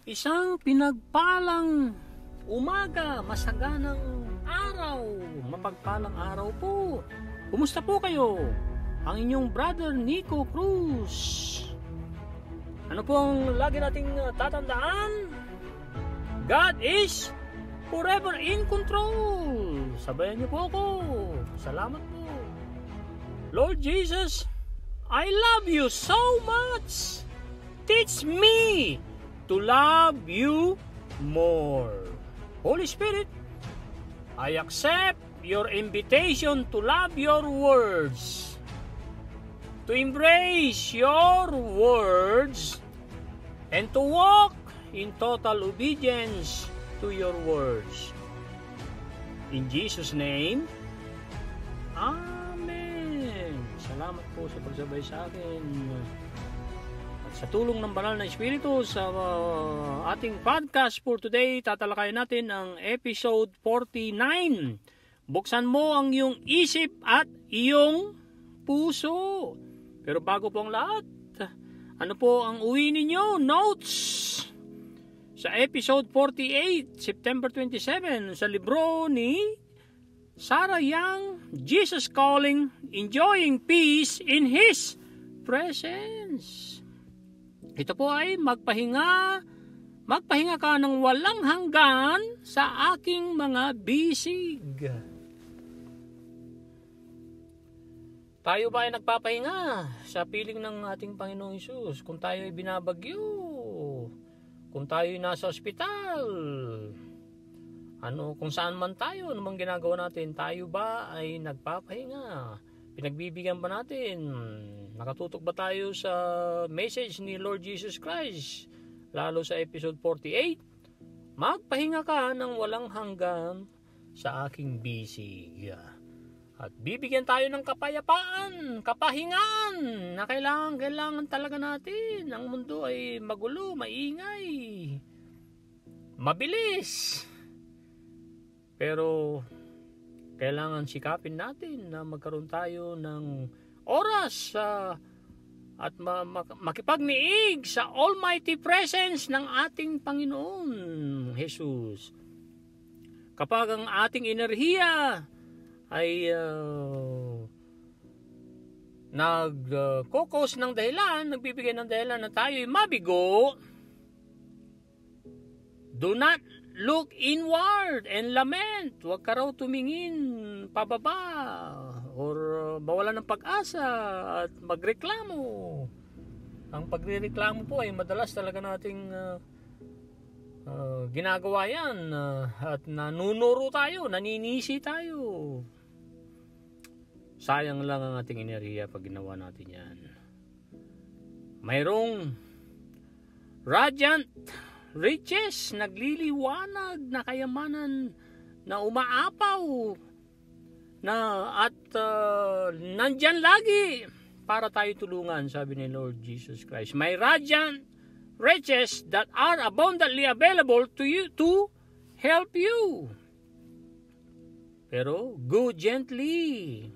Isang pinagpalang umaga, masaganang araw, mapagpalang araw po. Kumusta po kayo? Ang inyong brother Nico Cruz. Ano pong lagi nating tatandaan? God is forever in control. Sabayan niyo po ako. Salamat po. Lord Jesus, I love you so much. Teach me to love you more. Holy Spirit, I accept your invitation to love your words, to embrace your words, and to walk in total obedience to your words. In Jesus' name, Amen. Salamat po sa pagsabay sa akin. Sa tulong ng banal na Espiritu sa ating podcast for today, tatalakayin natin ang episode 49. Buksan mo ang iyong isip at iyong puso. Pero bago po ang lahat, ano po ang uwi ninyo? Notes! Sa episode 48, September 27, sa libro ni Sarah Young, Jesus Calling, Enjoying Peace in His Presence. Ito po ay magpahinga ka ng walang hanggan sa aking mga bisig. Tayo ba ay nagpapahinga sa piling ng ating Panginoong Hesus? Kung tayo ay binabagyo, kung tayo ay nasa ospital, kung saan man tayo, ano mang ginagawa natin, tayo ba ay nagpapahinga? Pinagbibigyan ba natin? Nakatutok ba tayo sa message ni Lord Jesus Christ? Lalo sa episode 48, magpahinga ka ng walang hanggan sa aking bisig. At bibigyan tayo ng kapayapaan, kapahingaan na kailangan talaga natin. Ang mundo ay magulo, maingay, mabilis. Pero kailangan sikapin natin na magkaroon tayo ng oras at makipagniig sa almighty presence ng ating Panginoon Jesus. Kapag ang ating enerhiya ay nagkokos ng dahilan, nagbibigay ng dahilan na tayo ay mabigo, do not look inward and lament. Huwag ka raw tumingin pababa or mawalan ng pag-asa at magreklamo. Ang pagrereklamo po ay madalas talaga nating ginagawa yan at nanunuro tayo, naninisi tayo. Sayang lang ang ating enerhiya pag ginawa natin yan. Mayroong radiant riches, nagliliwanag na kayamanan na umaapaw at nandyan lagi para tayo tulungan, sabi ni Lord Jesus Christ. May radiant riches that are abundantly available to you to help you. Pero go gently,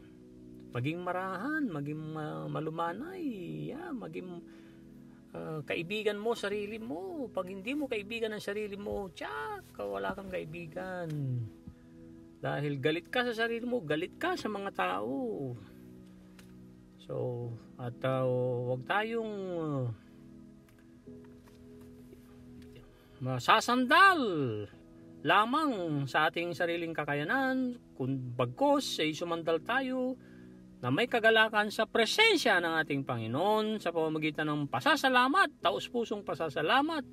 maging marahan, maging malumanay, maging kaibigan mo sarili mo. Pag hindi mo kaibigan ang sarili mo, wala kang kaibigan. Dahil galit ka sa sarili mo, galit ka sa mga tao. So, at huwag tayong masasandal lamang sa ating sariling kakayanan. Kung bagkos ay sumandal tayo na may kagalakan sa presensya ng ating Panginoon sa pamamagitan ng pasasalamat, taos-pusong pasasalamat,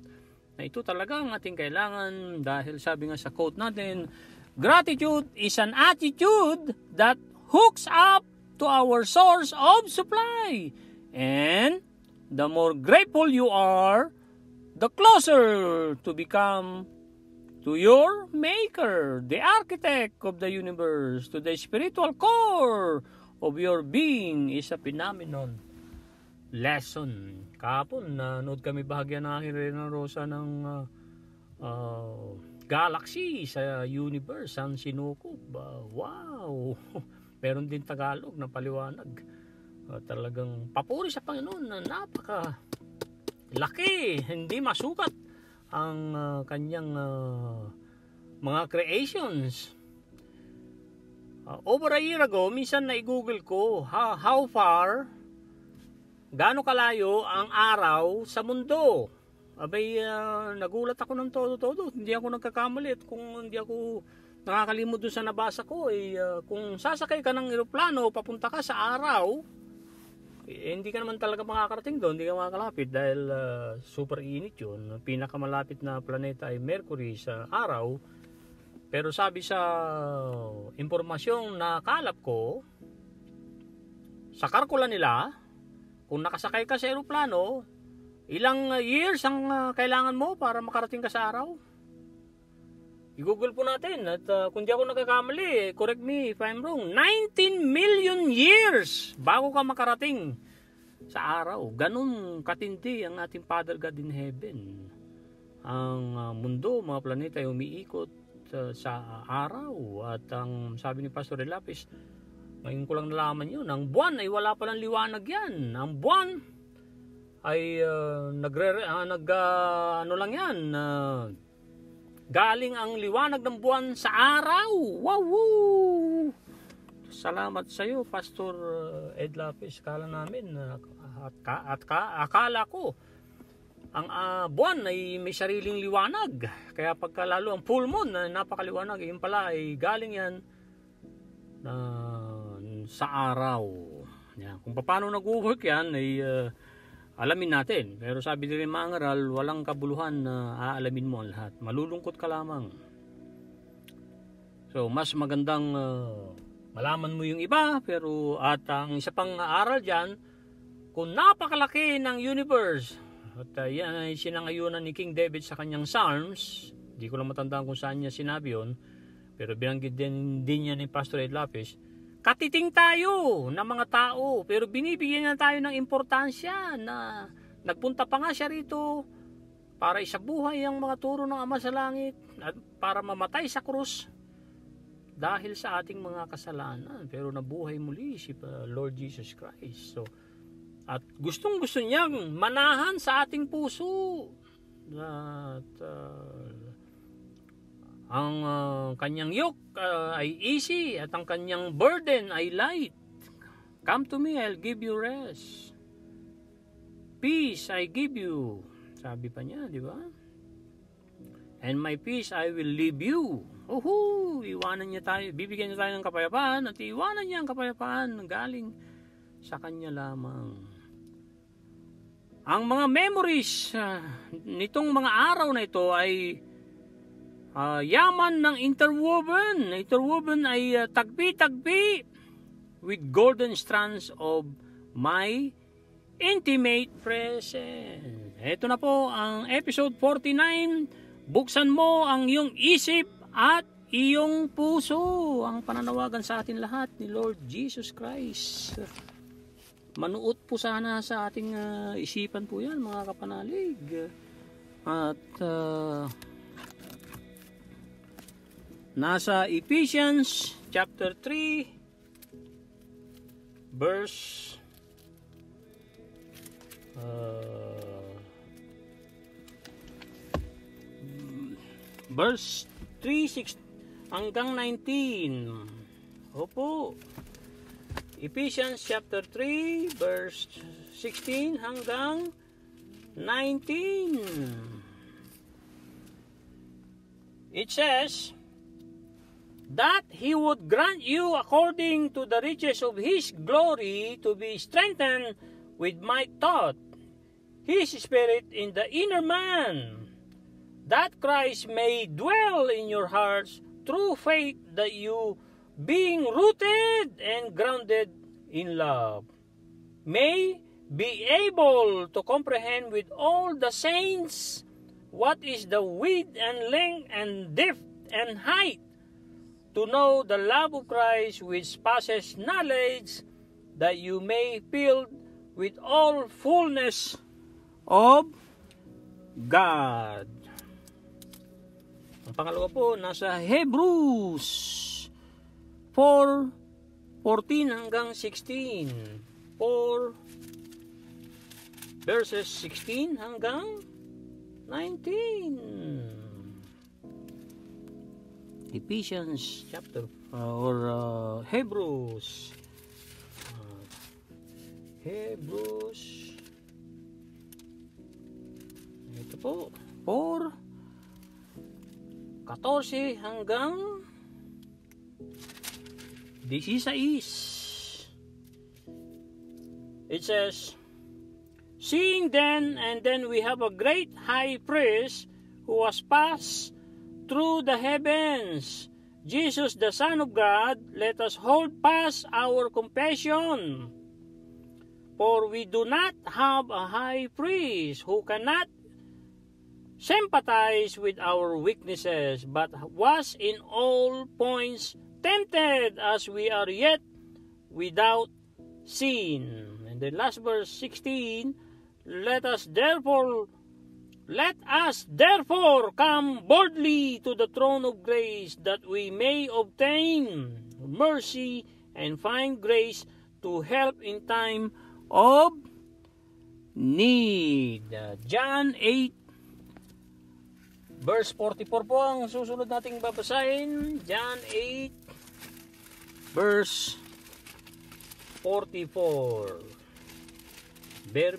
na ito talaga ang ating kailangan. Dahil sabi nga sa quote natin, gratitude is an attitude that hooks up to our source of supply. And the more grateful you are, the closer to become to your Maker, the architect of the universe, to the spiritual core of your being is a phenomenon. Lesson. Kahapon, nanood kami bahagya ng aking Reyna Rosa ng galaxy sa universe, ang sinukob. Wow! Meron din Tagalog na paliwanag. Talagang papuri sa Panginoon na napaka laki, hindi masukat ang kanyang mga creations. Over a year ago, minsan na i-google ko how far, gaano kalayo ang araw sa mundo. Abay, nagulat ako ng todo-todo. Hindi ako nagkakamali. At kung hindi ako nakakalimot doon sa nabasa ko, kung sasakay ka ng eroplano, papunta ka sa araw, hindi ka naman talaga makakarating doon, hindi ka makakalapit dahil super init yun. Pinakamalapit na planeta ay Mercury sa araw. Pero sabi sa impormasyong nakalap ko, sa karkula nila, kung nakasakay ka sa eroplano, ilang years ang kailangan mo para makarating ka sa araw? I-google po natin at kung di ako nagkakamali, correct me if I'm wrong, 19 million years bago ka makarating sa araw. Ganun katindi ang ating Father God in Heaven. Ang mundo, mga planeta ay umiikot sa araw. At ang sabi ni Pastor Elapis, ngayon ko lang nalaman yun, ang buwan ay wala palang liwanag yan. Ang buwan ay galing ang liwanag ng buwan sa araw. Wow! Salamat sa iyo, Pastor Ed Lapis. Akala namin akala ko ang buwan ay may sariling liwanag. Kaya pagka lalo ang full moon na napakaliwanag, yun pala ay galing yan sa araw. Yan. Kung paano nag-work yan ay alamin natin. Pero sabi din ng mga ngaral, walang kabuluhan na aalamin mo ang lahat. Malulungkot ka lamang. So mas magandang malaman mo yung iba. Pero at ang isa pang aral dyan, kung napakalaki ng universe, at yan ay sinangayunan ni King David sa kanyang Psalms. Hindi ko lang matandaan kung saan niya sinabi yun, pero binanggit din niya ni Pastor Ed Lapis. Katiting tayo ng mga tao, pero binibigyan na tayo ng importansya na nagpunta pa nga siya rito para isabuhay ang mga turo ng Ama sa Langit at para mamatay sa krus dahil sa ating mga kasalanan. Pero nabuhay muli si Lord Jesus Christ. So, at gustong-gusto niyang manahan sa ating puso. At ang kanyang yoke ay easy at ang kanyang burden ay light. Come to me, I'll give you rest. Peace I give you. Sabi pa niya, di ba? And my peace I will leave you. Iwanan niya tayo, bibigyan niya tayo ng kapayapaan at iwanan niya ang kapayapaan na galing sa kanya lamang. Ang mga memories nitong mga araw na ito ay yaman ng interwoven. Interwoven ay tagpi-tagpi with golden strands of my intimate presence. Ito na po ang episode 49. Buksan mo ang iyong isip at iyong puso. Ang pananawagan sa atin lahat ni Lord Jesus Christ. Manuot po sana sa ating isipan po yan, mga kapanalig. At nasa Ephesians chapter 3 verse 3 hanggang 19. Opo. Ephesians chapter 3 verse 16 hanggang 19. It says that he would grant you according to the riches of his glory to be strengthened with might thought his spirit in the inner man, that Christ may dwell in your hearts through faith, that you being rooted and grounded in love may be able to comprehend with all the saints what is the width and length and depth and height, to know the love of Christ which passes knowledge, that you may fill with all fullness of God. Ang pangalawa po, nasa Hebrews 4:14 hanggang 16. 4 verses 16 hanggang 19. Ephesians chapter Hebrews. Ito po, 4:14 hanggang 16. It says, seeing then we have a great high priest who has passed through the heavens, Jesus the Son of God, let us hold fast our confession. For we do not have a high priest who cannot sympathize with our weaknesses, but was in all points tempted as we are, yet without sin. And the last verse 16, let us therefore come boldly to the throne of grace, that we may obtain mercy and find grace to help in time of need. John 8 verse 44 po ang susunod nating babasahin. John 8 verse 44. Bear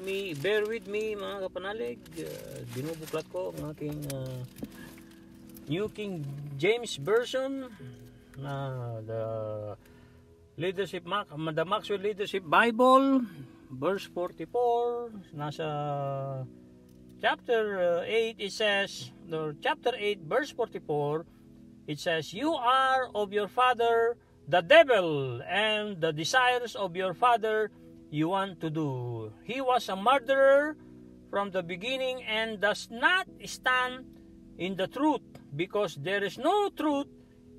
with me mga kapanalig. Binubuklat ko ang aking New King James Version na the Maxwell Leadership Bible, verse 44. Nasa chapter 8 it says, chapter 8 verse 44, it says, you are of your father the devil, and the desires of your father you want to do. He was a murderer from the beginning and does not stand in the truth, because there is no truth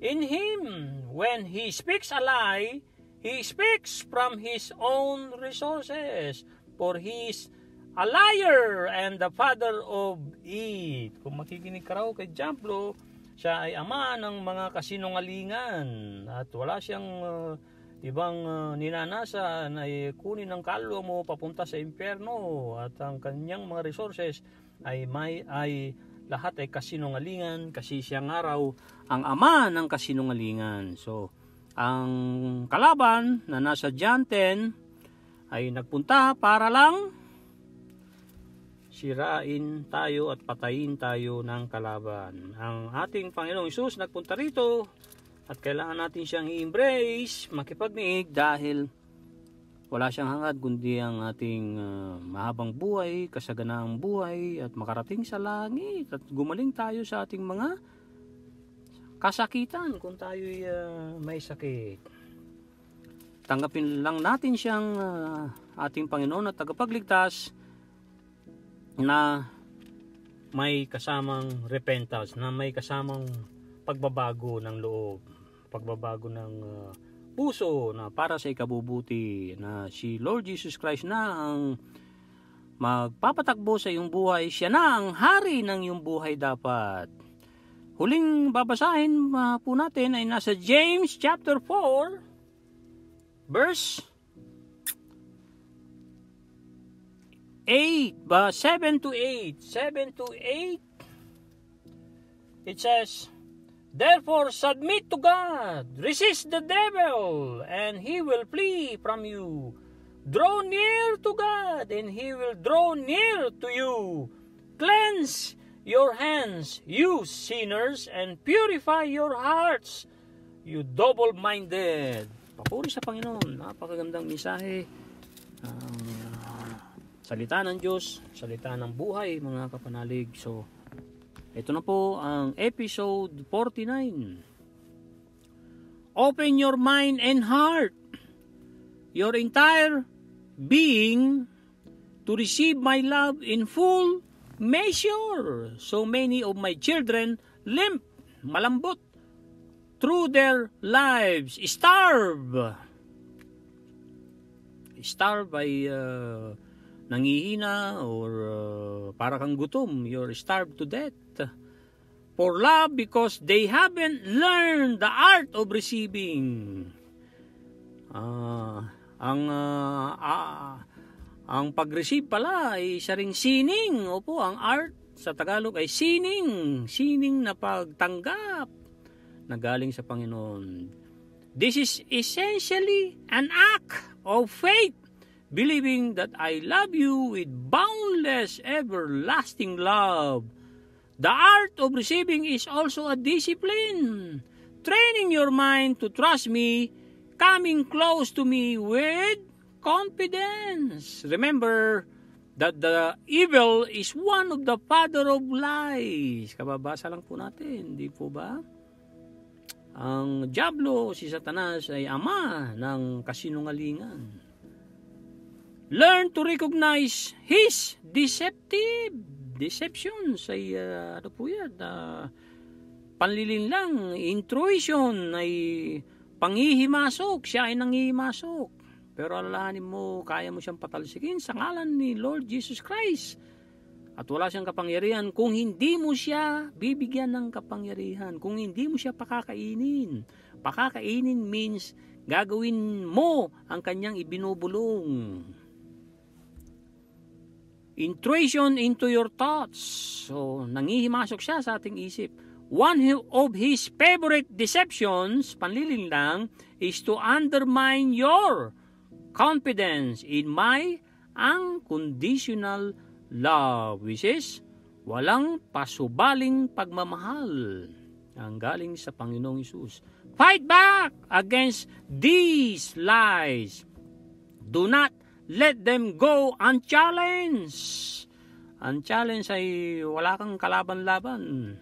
in him. When he speaks a lie, he speaks from his own resources, for he is a liar and the father of it. Kung makikinig ka raw kay Jamplo, siya ay ama ng mga kasinungalingan at wala siyang ibang ninanasa na kunin ang kaluluwa mo papunta sa impyerno, at ang kanyang mga resources ay lahat ay kasinungalingan, kasi siya nga raw ang ama ng kasinungalingan. So ang kalaban na nasa John 10 ay nagpunta para lang sirain tayo at patayin tayo ng kalaban. Ang ating Panginoong Hesus nagpunta rito at kailangan natin siyang i-embrace, makipagniig, dahil wala siyang hangad kundi ang ating mahabang buhay, kasaganaang buhay, at makarating sa langit at gumaling tayo sa ating mga kasakitan kung tayo'y may sakit. Tanggapin lang natin siyang ating Panginoon at tagapagligtas na may kasamang repentance, na may kasamang pagbabago ng loob, pagbabago ng puso na para sa ikabubuti, na si Lord Jesus Christ na ang magpapatakbo sa iyong buhay. Siya na ang hari ng iyong buhay dapat. Huling babasahin po natin ay nasa James chapter 4 verse 7 to 8. It says, therefore submit to God, resist the devil, and he will flee from you. Draw near to God, and he will draw near to you. Cleanse your hands, you sinners, and purify your hearts, you double-minded. Papuri sa Panginoon. Napakagandang mensahe. Salita ng Diyos, salita ng buhay, mga kapanalig. So, ito na po ang episode 49. Open your mind and heart, your entire being, to receive my love in full measure. So many of my children limp, malambot, through their lives, starve ay nangihina, or para kang gutom, you're starved to death for love, because they haven't learned the art of receiving. Ang pag-receive pala ay isa ring sining. Opo, ang art sa Tagalog ay sining na pagtanggap na galing sa Panginoon. This is essentially an act of faith, believing that I love you with boundless, everlasting love. The art of receiving is also a discipline, training your mind to trust me, coming close to me with confidence. Remember that the evil is one of the father of lies. Kababasa lang po natin, di po ba? Ang Diablo, si Satanas, ay ama ng kasinungalingan. Learn to recognize his deceptions ay ano po yan, panlilinlang, intrusion ay panghihimasok, siya ay nanghihimasok. Pero alalahanin mo, kaya mo siyang patalsikin sa ngalan ni Lord Jesus Christ. At wala siyang kapangyarihan kung hindi mo siya bibigyan ng kapangyarihan, kung hindi mo siya pakakainin. Pakakainin means gagawin mo ang kanyang ibinubulong. Intrusion into your thoughts. So, nangihimasok siya sa ating isip. One of his favorite deceptions, panlilin lang, is to undermine your confidence in my unconditional love, which is walang pasubaling pagmamahal ang galing sa Panginoong Hesus. Fight back against these lies. Do not let them go unchallenged. Unchallenged ay wala kang kalaban-laban.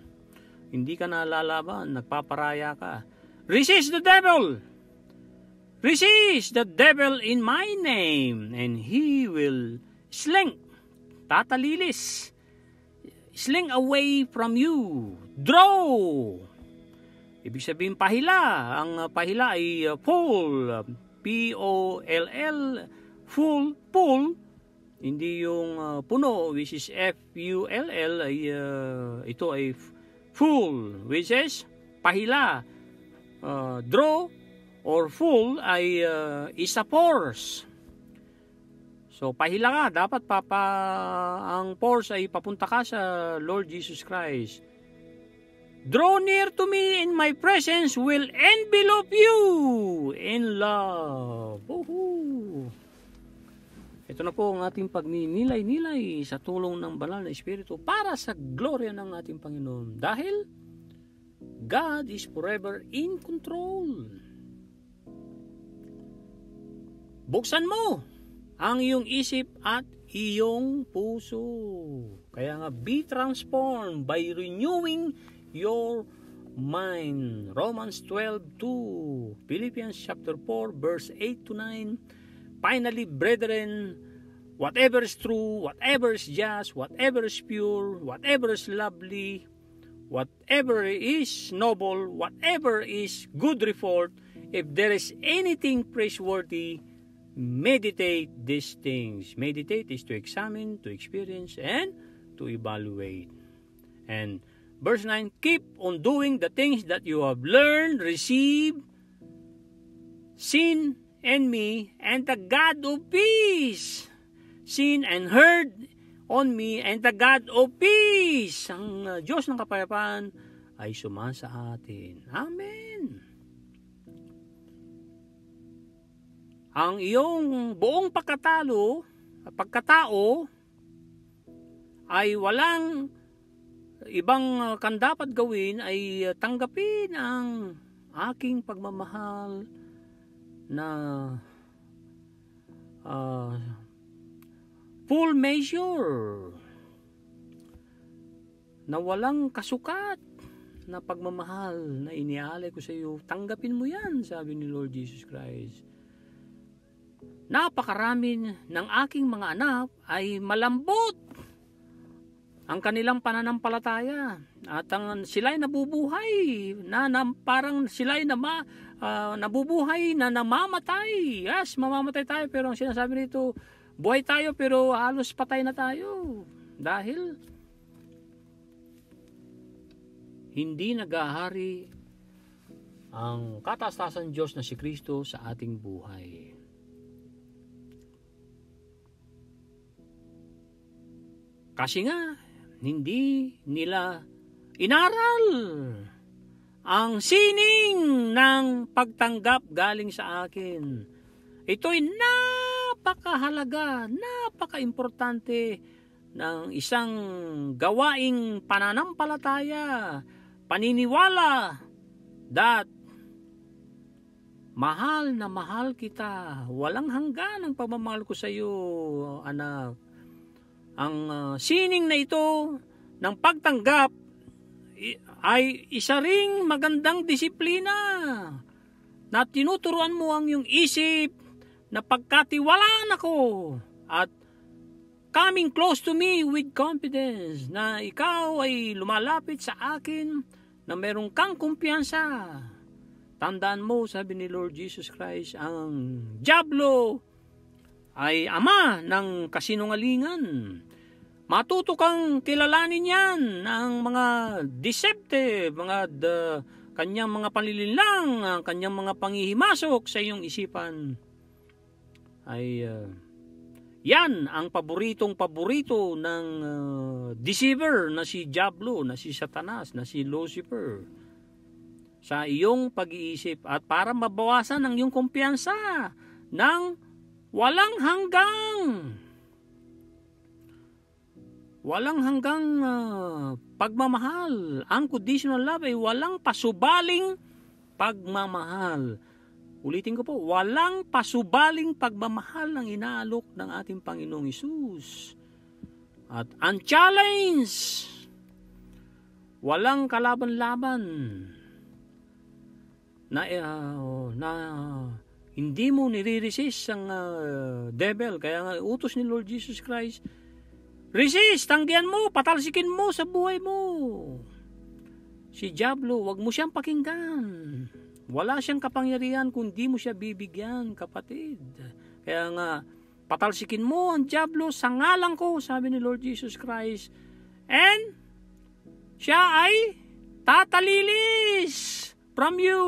Hindi ka nalalaban, nagpaparaya ka. Resist the devil. Resist the devil in my name, and he will tatalilis, sling away from you. Draw. Ibig sabihin pahila. Ang pahila ay pull. P-O-L-L. Full, pull. Hindi yung puno, which is F-U-L-L. Ito ay full, which is pahila. Draw or full ay is a force. So pahila ka, dapat ang force ay papunta ka sa Lord Jesus Christ. Draw near to me, and my presence will envelop you in love. Woohoo! Ito na po ang ating pagninilay-nilay sa tulong ng banal na Espiritu para sa gloria ng ating Panginoon. Dahil God is forever in control. Buksan mo ang iyong isip at iyong puso. Kaya nga, be transformed by renewing your mind. Romans 12:2, Philippians chapter 4, verse 8 to 9. Finally, brethren, whatever is true, whatever is just, whatever is pure, whatever is lovely, whatever is noble, whatever is good report, if there is anything praiseworthy, meditate these things. Meditate is to examine, to experience, and to evaluate. And verse 9, keep on doing the things that you have learned, received, seen in me, and the God of peace. Seen and heard on me, and the God of peace. Ang Diyos ng kapayapaan ay sumasa atin. Amen. Ang iyong buong pagkatao ay walang ibang kang dapat gawin ay tanggapin ang aking pagmamahal na full measure, na walang kasukat na pagmamahal na inialay ko sa iyo. Tanggapin mo yan, sabi ni Lord Jesus Christ. Napakarami ng aking mga anak ay malambot ang kanilang pananampalataya at sila'y nabubuhay parang sila'y nabubuhay na namamatay. Yes, mamamatay tayo, pero ang sinasabi nito, buhay tayo pero halos patay na tayo dahil hindi nagahari ang kataas-taasan Diyos na si Kristo sa ating buhay. Kasi nga, hindi nila inaral ang sining ng pagtanggap galing sa akin. Ito'y napakahalaga, napaka-importante ng isang gawaing pananampalataya, paniniwala that mahal na mahal kita. Walang hanggan ang pagmamahal ko sa iyo, anak. Ang sining na ito ng pagtanggap ay isa ring magandang disiplina na tinuturuan mo ang iyong isip na pagkatiwalaan ako at coming close to me with confidence, na ikaw ay lumalapit sa akin na meron kang kumpiyansa. Tandaan mo, sabi ni Lord Jesus Christ, ang dyablo ay ama ng kasinungalingan. Matuto kang kilalanin yan ng mga deceptive, kanyang mga panlilinlang, ang kanyang mga panghihimasok sa iyong isipan. Ay yan ang paborito ng deceiver na si Diablo, na si Satanas, na si Lucifer sa iyong pag-iisip, at para mabawasan ang iyong kumpiyansa ng walang hanggang pagmamahal. Ang conditional love ay walang pasubaling pagmamahal. Ulitin ko po, walang pasubaling pagmamahal ang inaalok ng ating Panginoong Hesus. At unchallenged, walang kalaban-laban na hindi mo nire-resist ang devil. Kaya nga utos ni Lord Jesus Christ, resist, tanggihan mo, patalsikin mo sa buhay mo. Si Diablo, wag mo siyang pakinggan. Wala siyang kapangyarihan kung di mo siya bibigyan, kapatid. Kaya nga, patalsikin mo ang Diablo sa ngalan ko, sabi ni Lord Jesus Christ. And siya ay tatalilis from you.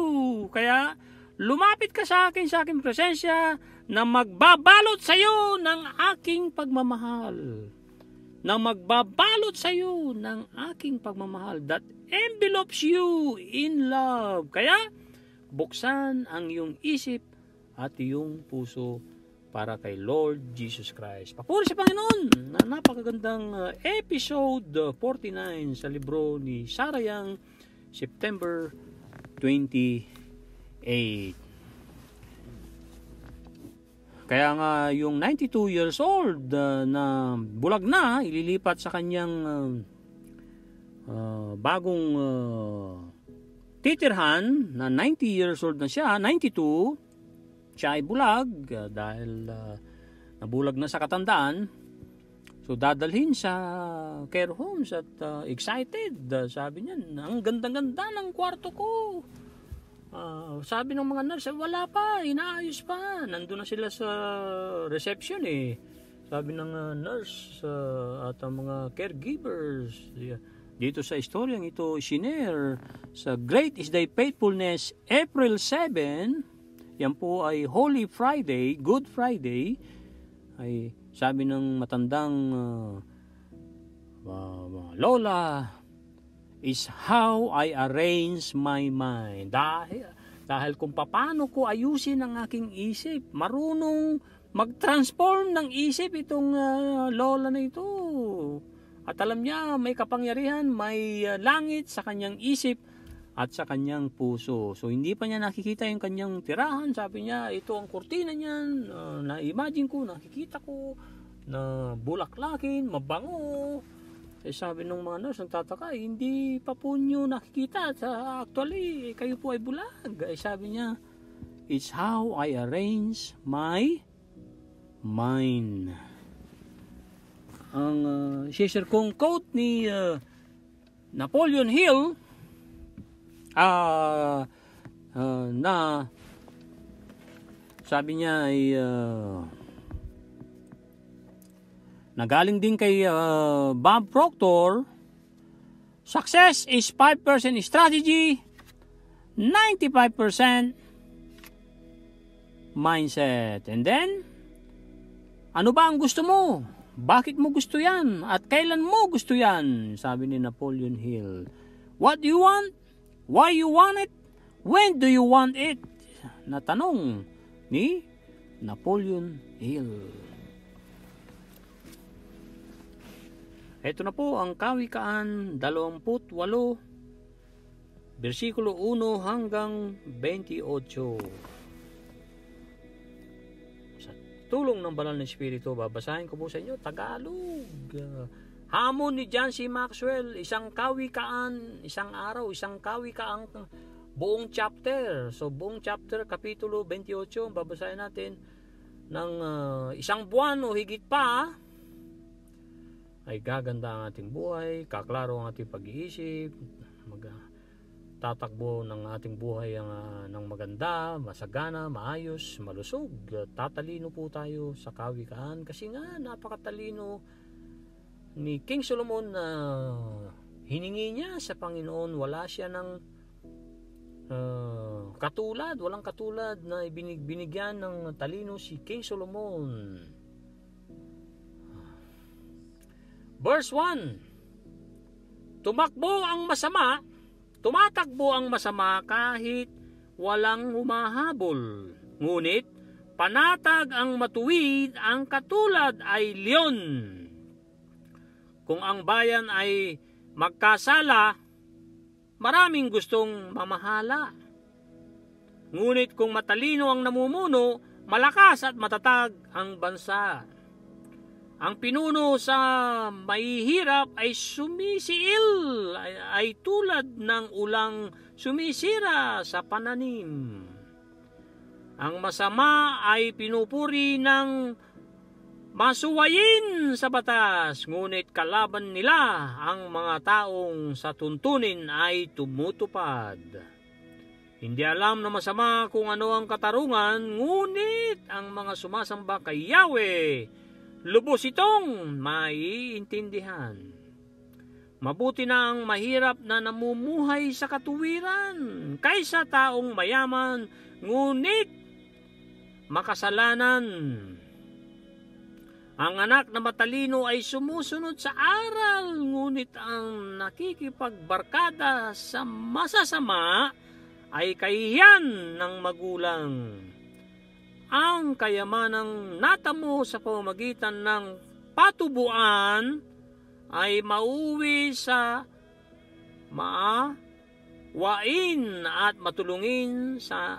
Kaya lumapit ka sa aking presensya na magbabalot sa iyo ng aking pagmamahal. Na magbabalot sa iyo ng aking pagmamahal that envelopes you in love. Kaya buksan ang iyong isip at iyong puso para kay Lord Jesus Christ. Papuri sa Panginoon na napakagandang episode 49 sa libro ni Sarah Young, September 28. Kaya nga yung 92 years old na bulag na, ililipat sa kanyang bagong titirhan na 90 years old na siya, 92, siya ay bulag dahil nabulag na sa katandaan. So dadalhin sa care homes at excited. Sabi niya, ang ganda-ganda ng kwarto ko. Sabi ng mga nurse, wala pa, inaayos pa. Nandun na sila sa reception eh. Sabi ng nurse at ang mga caregivers, dito sa istoryang ito, shinare sa Great is Thy Faithfulness, April 7, yan po ay Holy Friday, Good Friday, ay sabi ng matandang lola, is how I arrange my mind. Dahil kung paano ko ayusin ang aking isip, marunong mag-transform ng isip itong lola na ito. At alam niya, may kapangyarihan, may langit sa kanyang isip at sa kanyang puso. So hindi pa niya nakikita yung kanyang tirahan. Sabi niya, ito ang kurtina niyan. Na-imagine ko, nakikita ko na bulaklakin, mabango. Sabi ng mga nurse, nagtataka, hindi pa po nyo nakikita. Actually, kayo po ay bulag. Sabi niya, it's how I arrange my mind. Ang share kong quote ni Napoleon Hill na sabi niya ay nagaling din kay Bob Proctor, success is 5% strategy, 95% mindset. And then, ano ba ang gusto mo? Bakit mo gusto yan? At kailan mo gusto yan? Sabi ni Napoleon Hill. What do you want? Why you want it? When do you want it? Natanong ni Napoleon Hill. Ito na po ang Kawikaan 28, versikulo 1 hanggang 28. Tulong ng banal na Espiritu, babasahin ko po sa inyo, Tagalog. Hamon ni John C. Maxwell, isang kawikaan, isang araw, isang kawikaan, buong chapter. So, buong chapter, kapitulo 28, babasahin natin ng isang buwan o higit pa, ay gaganda ang ating buhay, kaklaro ang ating pag-iisip, tatakbo ng ating buhay ng maganda, masagana, maayos, malusog. Tatalino po tayo sa kawikaan kasi nga napakatalino ni King Solomon na hiningi niya sa Panginoon. Wala siya ng walang katulad na binigyan ng talino si King Solomon. Verse 1. Tumatakbo ang masama kahit walang humahabol. Ngunit panatag ang matuwid, ang katulad ay leon. Kung ang bayan ay magkasala, maraming gustong mamahala. Ngunit kung matalino ang namumuno, malakas at matatag ang bansa. Ang pinuno sa mahihirap ay sumisiil, ay tulad ng ulang sumisira sa pananim. Ang masama ay pinupuri ng masuwayin sa batas, ngunit kalaban nila ang mga taong sa tuntunin ay tumutupad. Hindi alam na masama kung ano ang katarungan, ngunit ang mga sumasamba kay Yahweh, lubos itong maiintindihan. Mabuti na ang mahirap na namumuhay sa katuwiran kaysa taong mayaman ngunit makasalanan. Ang anak na matalino ay sumusunod sa aral, ngunit ang nakikipagbarkada sa masasama ay kahihiyan ng magulang. Ang kayamanang natamo sa pamamagitan ng patubuan ay mauwi sa maawain at matulungin sa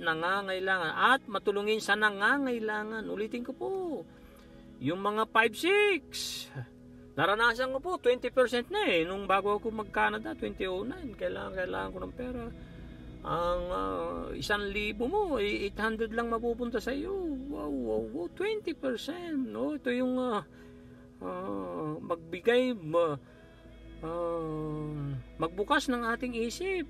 nangangailangan. Ulitin ko po. Yung mga 5-6. Naranasan ko po 20% na nung bago ako mag-Canada 2009. Kailangan ko ng pera. Ang 1,000 mo, 800 lang mapupunta sa iyo. Wow, 20%. No? Ito yung magbukas ng ating isip.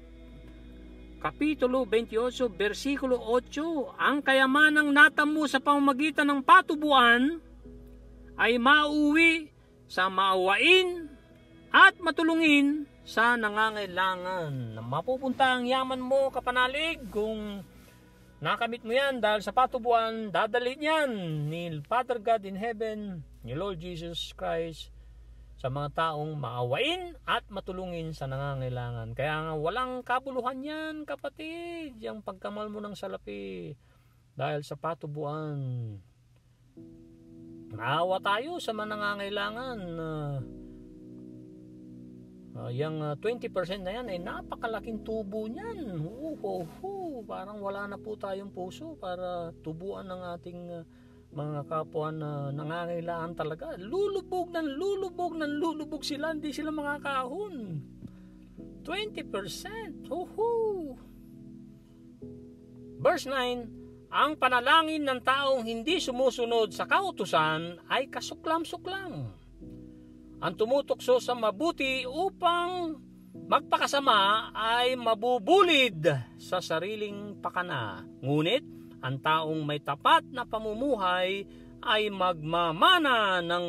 Kapitulo 28, versikulo 8. Ang kayamanang natamo sa pamamagitan ng patubuan ay mauwi sa maawain at matulungin sa nangangailangan. Mapupunta ang yaman mo, kapanalig, kung nakamit mo yan dahil sa patubuan, dadalhin yan ni Father God in Heaven, ni Lord Jesus Christ, sa mga taong maawain at matulungin sa nangangailangan. Kaya nga walang kabuluhan yan, kapatid, yung pagkamal mo ng salapi dahil sa patubuan. Naawa tayo sa mga nangangailangan. Yung 20% na yan ay napakalaking tubo niyan. Parang wala na po tayong puso para tubuan ng ating mga kapwa na nangangailangan talaga. Lulubog sila, hindi sila makakahon. 20%. Verse 9. Ang panalangin ng taong hindi sumusunod sa kautusan ay kasuklam-suklam. Ang tumutukso sa mabuti upang magpakasama ay mabubulid sa sariling pakana. Ngunit ang taong may tapat na pamumuhay ay magmamana ng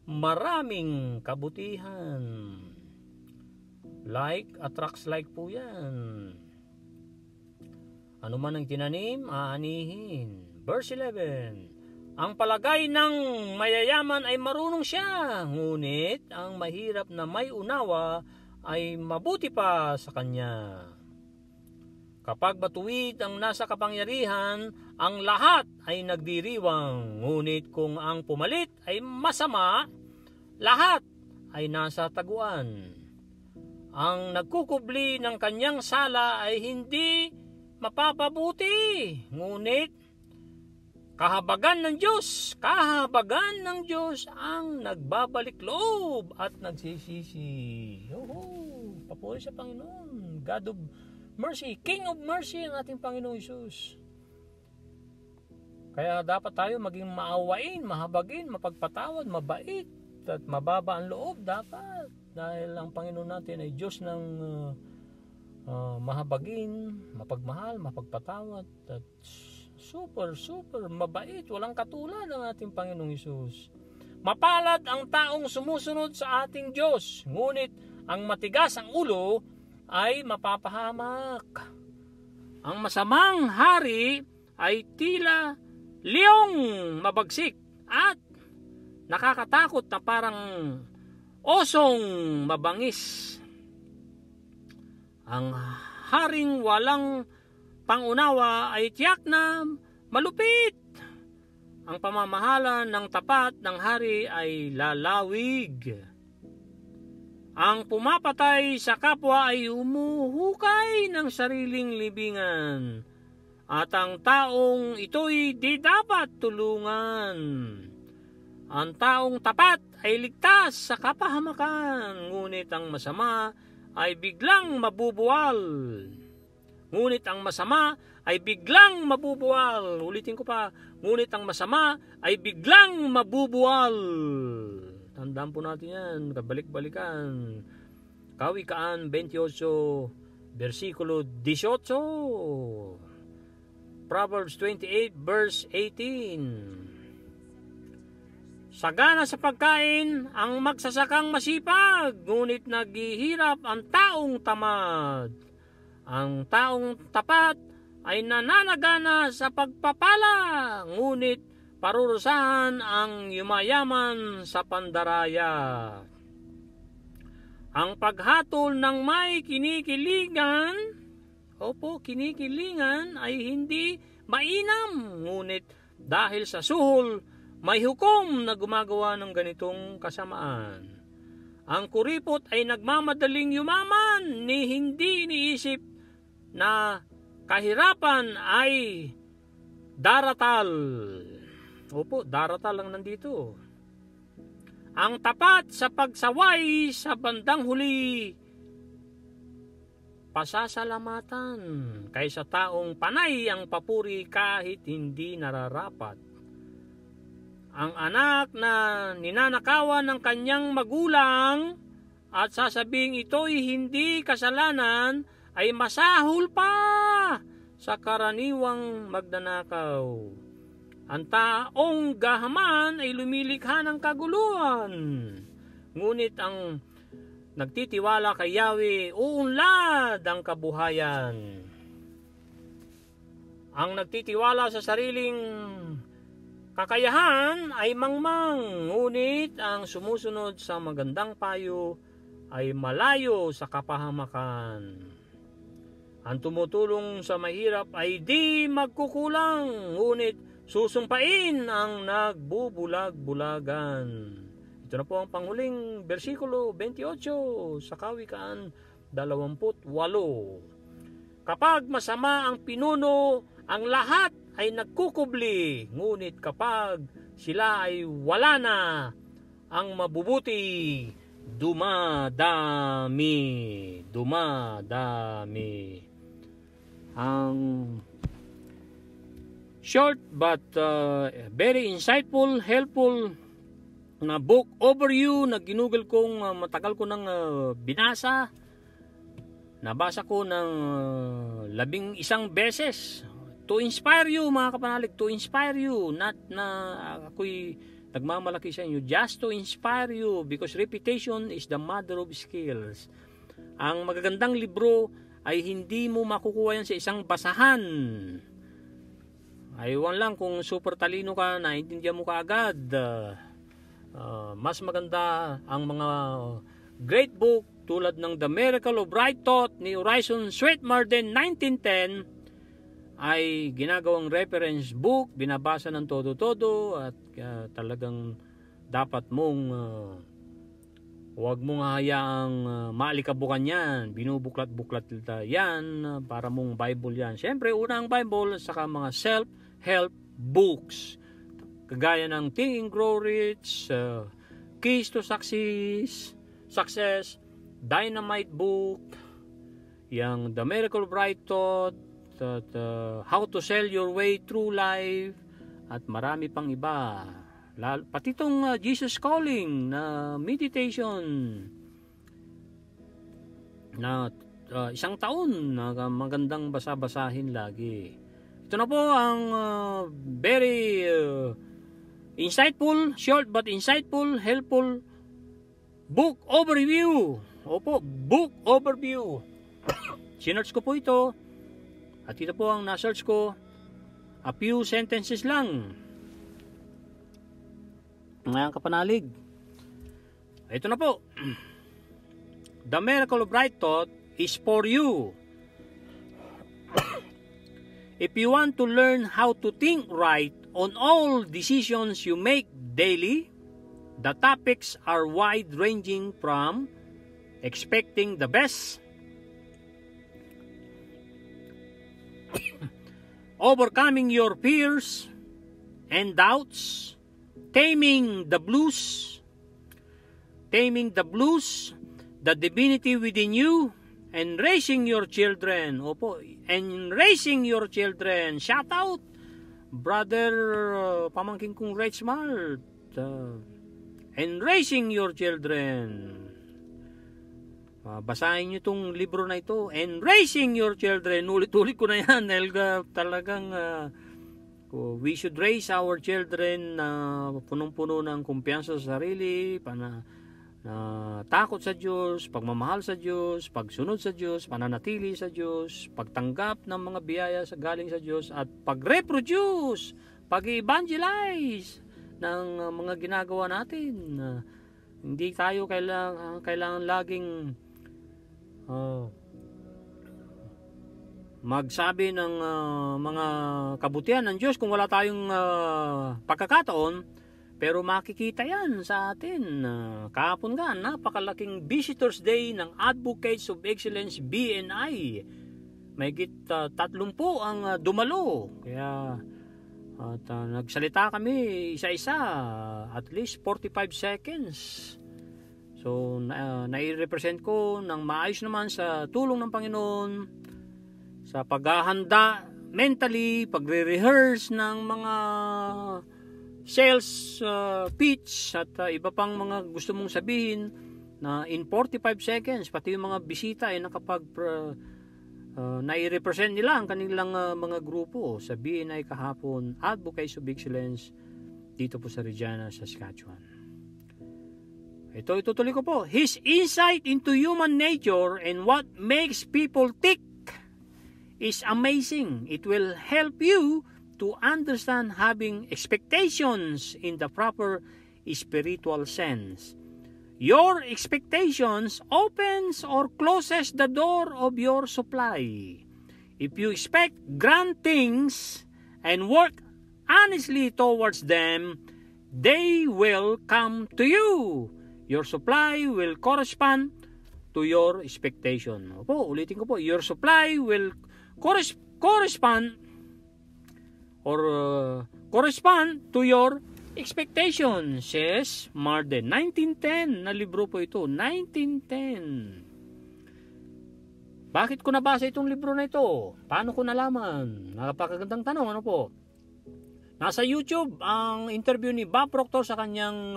maraming kabutihan. Like attracts like po yan. Ano man ang tinanim, aanihin. Verse 11. Ang palagay ng mayayaman ay marunong siya, ngunit ang mahirap na may unawa ay mabuti pa sa kanya. Kapag matuwid ang nasa kapangyarihan, ang lahat ay nagdiriwang, ngunit kung ang pumalit ay masama, lahat ay nasa taguan. Ang nagkukubli ng kanyang sala ay hindi mapapabuti, ngunit kahabagan ng Diyos ang nagbabalik loob at nagsisisi. Papuri sa Panginoon, God of mercy, King of mercy ang ating Panginoong Hesus. Kaya dapat tayo maging maawain, mahabagin, mapagpatawad, mabait, at mababa ang loob dapat. Dahil ang Panginoon natin ay Diyos ng mahabagin, mapagmahal, mapagpatawad, at super mabait, walang katulad ang ating Panginoong Hesus. Mapalad ang taong sumusunod sa ating Diyos, ngunit ang matigas ang ulo ay mapapahamak. Ang masamang hari ay tila leong mabagsik at nakakatakot na parang osong mabangis. Ang haring walang pangunawa ay tiyak na malupit. Ang pamamahala ng tapat ng hari ay lalawig. Ang pumapatay sa kapwa ay humuhukay ng sariling libingan, at ang taong ito'y di dapat tulungan. Ang taong tapat ay ligtas sa kapahamakan, ngunit ang masama ay biglang mabubuwal. Ngunit ang masama ay biglang mabubuwal. Ulitin ko pa, ngunit ang masama ay biglang mabubuwal. Tandaan po natin yan, kabalik-balikan. Kawikaan 28, versikulo 18. Proverbs 28, verse 18. Sagana sa pagkain ang magsasakang masipag, ngunit naghihirap ang taong tamad. Ang taong tapat ay nananagana sa pagpapala, ngunit parurusahan ang yumayaman sa pandaraya. Ang paghatol ng may kinikilingan, kinikilingan ay hindi mainam, ngunit dahil sa suhol, may hukom na gumagawa ng ganitong kasamaan. Ang kuripot ay nagmamadaling yumaman, ni hindi iniisip na kahirapan ay daratal. Daratal lang nandito. Ang tapat sa pagsaway sa bandang huli, pasasalamatan, kaysa taong panay ang papuri kahit hindi nararapat. Ang anak na ninanakawan ng kanyang magulang at sasabing ito'y hindi kasalanan ay masahol pa sa karaniwang magnanakaw. Ang taong gahaman ay lumilikha ng kaguluhan, ngunit ang nagtitiwala kay Yahweh uunlad ang kabuhayan. Ang nagtitiwala sa sariling kakayahan ay mangmang, ngunit ang sumusunod sa magandang payo ay malayo sa kapahamakan. Ang tumutulong sa mahirap ay di magkukulang, ngunit susumpain ang nagbubulag-bulagan. Ito na po ang panghuling versikulo 28 sa Kawikaan 28. Kapag masama ang pinuno, ang lahat ay nagkukubli, ngunit kapag sila ay wala na, ang mabubuti dumadami. Ang short but very insightful, helpful na book overview na ginugol kong matagal ko nang binasa. Nabasa ko ng 11 beses. To inspire you, mga kapanalig, to inspire you, not na ako'y nagmamalaki sa inyo, just to inspire you, because repetition is the mother of skills. Ang magagandang libro ay hindi mo makukuha yan sa isang basahan. Aywan lang kung super talino ka, naintindihan mo kaagad. Mas maganda ang mga great book tulad ng The Miracle of Right Thought ni Horizon Sweetmarden 1910 ay ginagawang reference book, binabasa ng todo-todo at talagang dapat mong huwag mong hayaang maalikabukan yan, binubuklat-buklat yan para mong Bible yan. Siyempre, una ang Bible at saka mga self-help books kagaya ng Think and Grow Rich, Keys to Success, Dynamite book, yung The Miracle of Right Thought, How to Sell Your Way Through Life, at marami pang iba. Pati itong Jesus Calling na meditation na isang taon na magandang basa-basahin lagi. Ito na po ang very insightful, short but insightful, helpful book overview. Opo, book overview. Sinearch ko po ito at ito po ang na-search ko, a few sentences lang. Ngayon kapanalig. Ito na po. The Miracle of Right Thought is for you. If you want to learn how to think right on all decisions you make daily, the topics are wide-ranging from expecting the best, overcoming your fears and doubts, taming the blues, the divinity within you, and raising your children. Opo, and raising your children. Shout out, brother, pamangkin kong Red Smart. And raising your children. Basahin nyo itong libro na ito. And raising your children. Ulit-ulit ko na yan. Dahil talagang we should raise our children na punong-puno ng kumpiyansa sa sarili, takot sa Diyos, pagmamahal sa Diyos, pagsunod sa Diyos, pananatili sa Diyos, pagtanggap ng mga biyaya sa galing sa Diyos, at pag-reproduce, pag-evangelize ng mga ginagawa natin. Hindi tayo kailangan laging magsabi ng mga kabutihan ng Diyos kung wala tayong pagkakataon. Pero makikita yan sa atin. Kahapon nga, napakalaking Visitors Day ng Advocates of Excellence BNI. Mahigit 30 ang dumalo. Kaya nagsalita kami isa-isa, at least 45 seconds. So, nai-represent ko ng maayos naman sa tulong ng Panginoon, sa paghahanda mentally, pagre-rehearse ng mga sales pitch at iba pang mga gusto mong sabihin na in 45 seconds, pati yung mga bisita ay nai-represent nila ang kanilang mga grupo sa BNI kahapon, Advocates of Excellence, dito po sa Regina, Saskatchewan. Ito, itutuloy ko po. His insight into human nature and what makes people tick is amazing. It will help you to understand having expectations in the proper spiritual sense. Your expectations opens or closes the door of your supply. If you expect grand things and work honestly towards them, they will come to you. Your supply will correspond to your expectation. Opo, ulitin ko po. Your supply will correspond to your expectation, says Marden. 1910 na libro po ito. 1910. Bakit ko nabasa itong libro na ito? Paano ko nalaman? Napakagandang tanong, ano po? Nasa YouTube ang interview ni Bob Proctor sa kanyang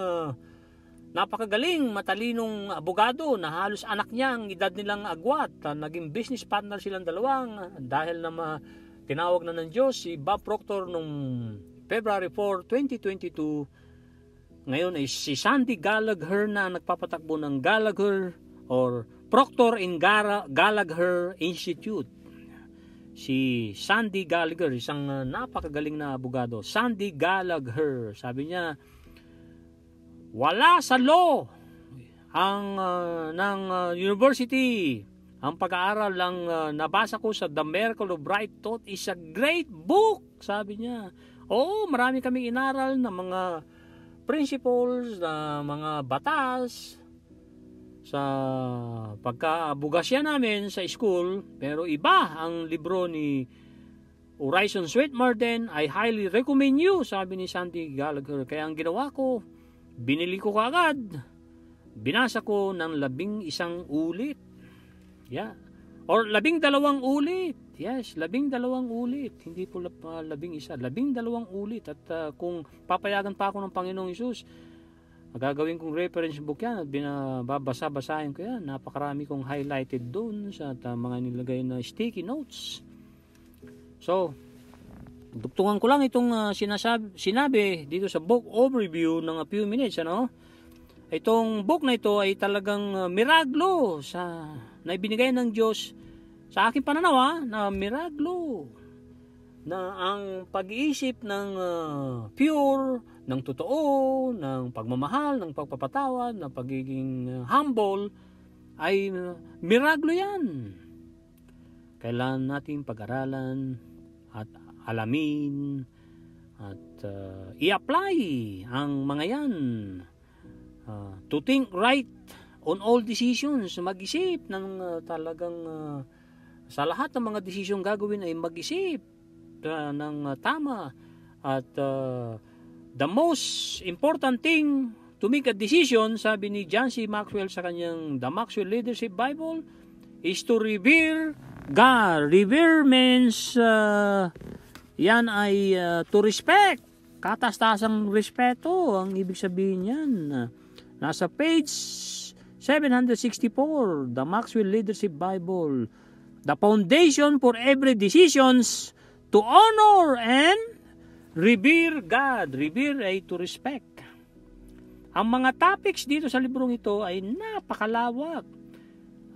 napakagaling, matalinong abogado na halos anak niya ang edad nilang agwat. Naging business partner silang dalawang dahil na tinawag na ng Diyos si Bob Proctor noong February 4, 2022. Ngayon ay si Sandy Gallagher na nagpapatakbo ng Gallagher or Proctor and Gallagher Institute. si Sandy Gallagher, isang napakagaling na abogado. Sandy Gallagher, sabi niya, wala sa law ang ng university. Ang pag-aaral lang nabasa ko sa The Miracle of Right Thought is a great book, sabi niya. Oo, marami kaming inaral na mga principles, na mga batas sa pagkaabugasya namin sa school, pero iba ang libro ni Horizon Sweetmarden. I highly recommend you, sabi ni Sandy Gallagher. Kaya ang ginawa ko, binili ko kaagad, binasa ko ng 11 ulit, yeah, or 12 ulit. Yes, 12 ulit. Hindi po 11, 12 ulit. At kung papayagan pa ako ng Panginoong Hesus, gagawin kong reference book yan at binabasa-basahin ko yan. Napakarami kong highlighted doon sa mga nilagay na sticky notes. So, dugtungan ko lang itong sinabi dito sa book overview ng a few minutes. Itong book na ito ay talagang miraglo na ibinigay ng Diyos sa aking pananaw, na miraglo na ang pag-iisip ng pure, ng totoo, ng pagmamahal, ng pagpapatawad, ng pagiging humble ay miraglo yan. Kailangan natin pag-aralan at alamin at i-apply ang mga yan. To think right on all decisions, mag-isip ng talagang sa lahat ng mga desisyong gagawin ay mag-isip ng tama. At the most important thing to make a decision, sabi ni John C. Maxwell sa kanyang The Maxwell Leadership Bible, is to revere God. Revere means yan ay to respect. Katastasang respeto ang ibig sabihin yan. Nasa page 764, The Maxwell Leadership Bible. The foundation for every decisions to honor and revere God. Revere ay to respect. Ang mga topics dito sa librong ito ay napakalawak.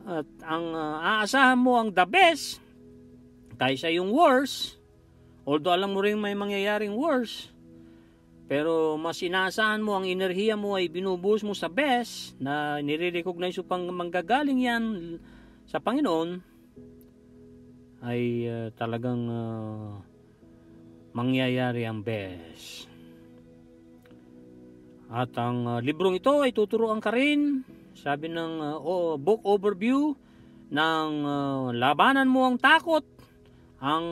At ang aasahan mo ang the best kaysa yung worst. Although alam mo rin may mangyayaring worst, pero mas inaasahan mo, ang enerhiya mo ay binubuhos mo sa best na nire-recognize mo pang manggagaling yan sa Panginoon, ay talagang mangyayari ang best. At ang librong ito ay tuturuan ka rin, sabi ng book overview, ng labanan mo ang takot, ang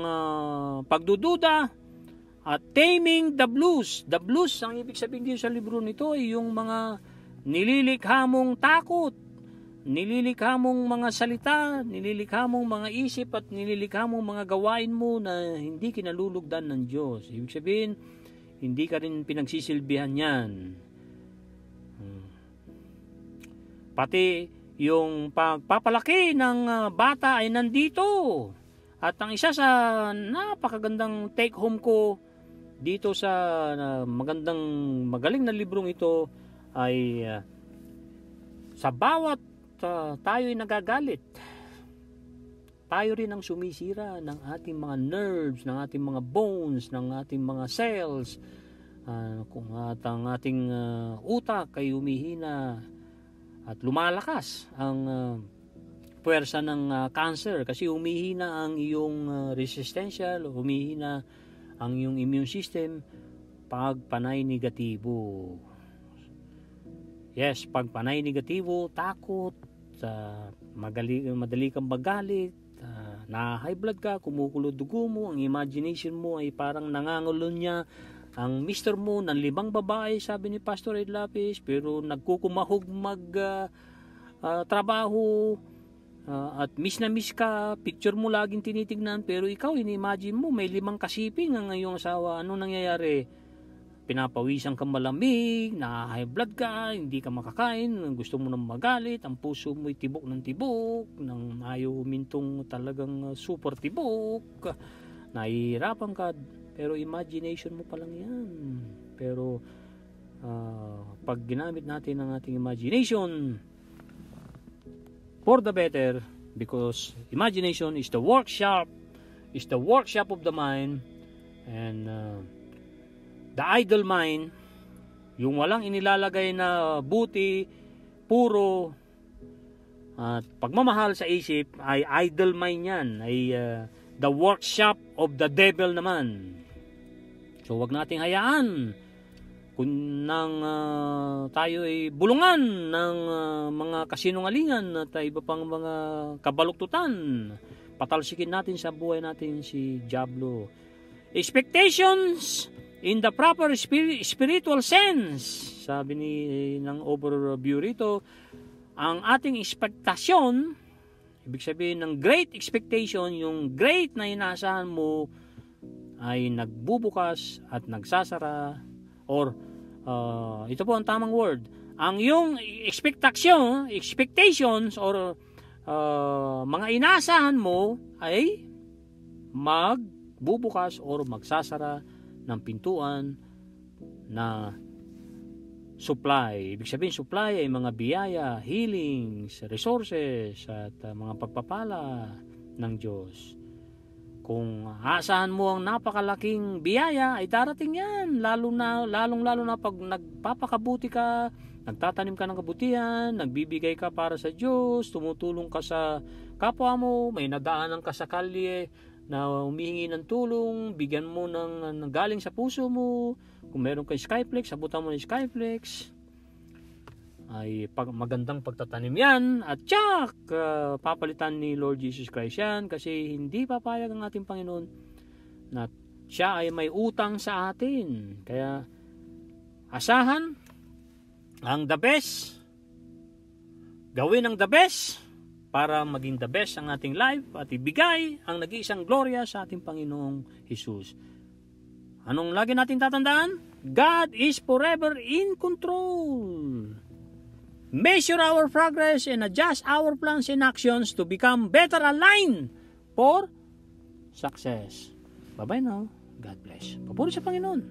pagdududa, at taming the blues. The blues, ang ibig sabihin dito sa libro nito ay yung mga nililikha mong takot, nililikha mong mga salita, nililikha mong mga isip, at nililikha mong mga gawain mo na hindi kinalulugdan ng Diyos. Ibig sabihin, hindi ka rin pinagsisilbihan yan. Pati yung pagpapalaki ng bata ay nandito. At ang isa sa napakagandang take home ko dito sa magaling na librong ito ay sa bawat tayo ay nagagalit, tayo rin ang sumisira ng ating mga nerves, ng ating mga bones, ng ating mga cells. Kung ang ating utak ay humihina at lumalakas ang puwersa ng cancer kasi humihina ang iyong resistensya, humihina ang iyong immune system pag panay negatibo. Yes, pag panay negatibo, takot, madali kang magalit, na-high blood ka, kumukulo dugo mo, ang imagination mo ay parang nangangulo niya ang mister mo ng 5 babae, sabi ni Pastor Ed Lapis, pero nagkukumahog trabaho, at miss na miss ka, picture mo laging tinitignan, pero ikaw ini-imagine mo may 5 kasiping ang iyong asawa. Ano nangyayari? Pinapawisan kang malamig, na-high blood ka, hindi ka makakain, gusto mo nang magalit, ang puso mo'y tibok ng tibok, nang ayaw humintong talagang super tibok, nahihirapan ka, pero imagination mo pa lang yan. Pero pag ginamit natin ang ating imagination for the better, because imagination is the workshop is the workshop of the mind, and the idle mind, yung walang inilalagay na buti, puro, at pagmamahal sa isip, ay idle mind yan, ay the workshop of the devil naman. So wag nating hayaan kung nang tayo ay bulungan ng mga kasinungalingan at iba pang mga kabaluktutan, patalsikin natin sa buhay natin si Diablo. Expectations in the proper spiritual sense, sabi ng overview rito, ang ating ekspektasyon, ibig sabihin ng great expectation, yung great na inaasahan mo ay nagbubukas at nagsasara, or ito po ang tamang word, ang yung expectations or mga inaasahan mo ay magbubukas or magsasara ng pintuan na supply. Ibig sabihin supply ay mga biyaya, healings, resources at mga pagpapala ng Diyos. Kung aasahan mo ang napakalaking biyaya, ay darating yan. Lalong-lalo na pag nagpapakabuti ka, nagtatanim ka ng kabutihan, nagbibigay ka para sa Diyos, tumutulong ka sa kapwa mo, may nadaanan ka sa kalye na humihingi ng tulong, bigyan mo ng galing sa puso mo. Kung meron kay Skyflex, sabutan mo ng Skyflex. Ay magandang pagtatanim yan, at tsak papalitan ni Lord Jesus Christ yan, kasi hindi papayag ang ating Panginoon na siya ay may utang sa atin. Kaya asahan ang the best, gawin ang the best para maging the best ang ating life at ibigay ang nag-iisang gloria sa ating Panginoong Jesus. Anong lagi natin tatandaan? God is forever in control. Measure our progress and adjust our plans and actions to become better aligned for success. Bye-bye now. God bless. Papuri sa Panginoon.